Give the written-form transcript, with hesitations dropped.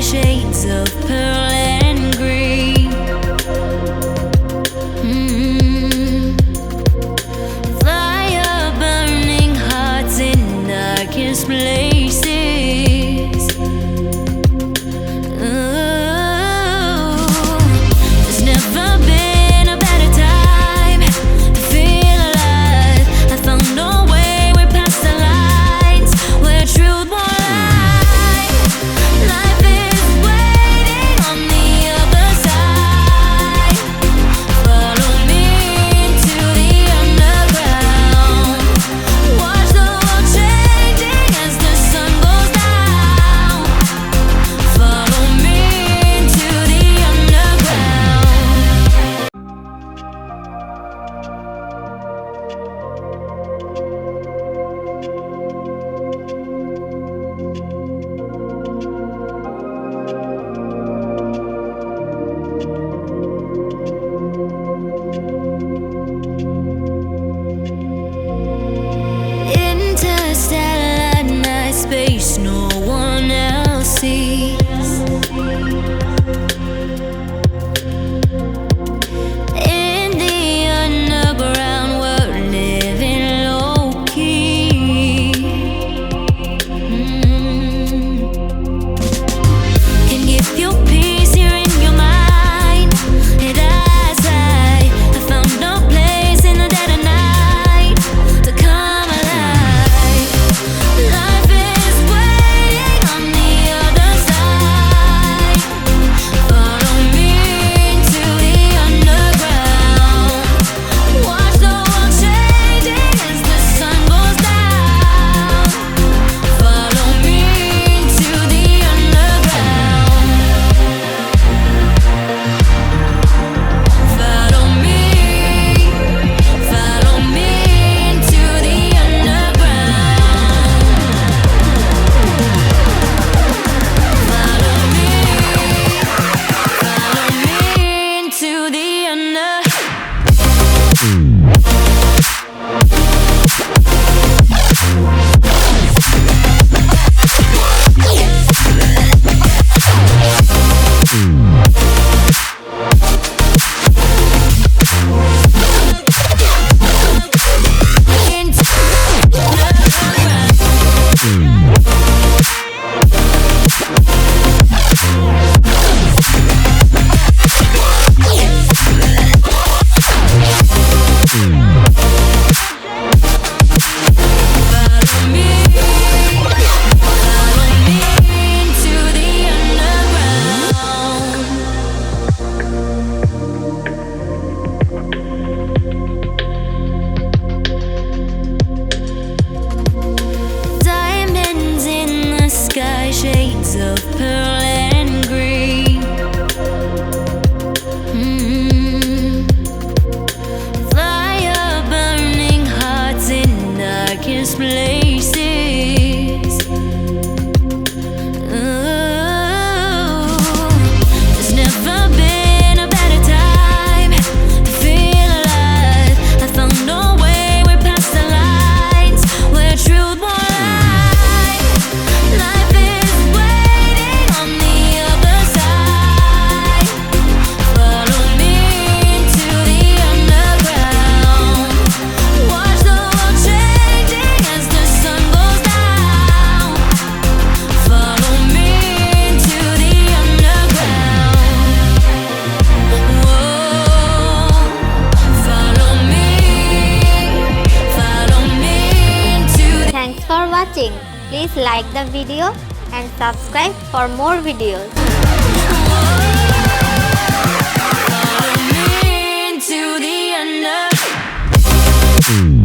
Shades of pearl and green. Fire burning hearts in darkest places. There's never been a better time to feel alive. I found a way, we're past the lines where truth won't lie. Life is waiting on the other side. Follow me into the underground. Watch the world changing as the sun goes down. Follow me into the interstellar night space no one else sees. In the underground we're living low key. Can give you peace here in your mind. And as I found no place in the dead of night to come alive. Life is waiting on the other side. Follow me into the underground. Watch the world changing as the sun goes down. Follow me into the underground. Follow me into the diamonds in the sky, shades of pearl and green. Fire burning hearts in darkest places. There's never been a better time to feel alive. I found a way, we're past the lines where truth won't lie. Life is waiting on the other side. Follow me into the underground. Watch the world changing as the sun goes down. Follow me into the underground. Whoa, follow me into the. Thanks for watching. Please like the video and subscribe for more videos. Whoa. Mm.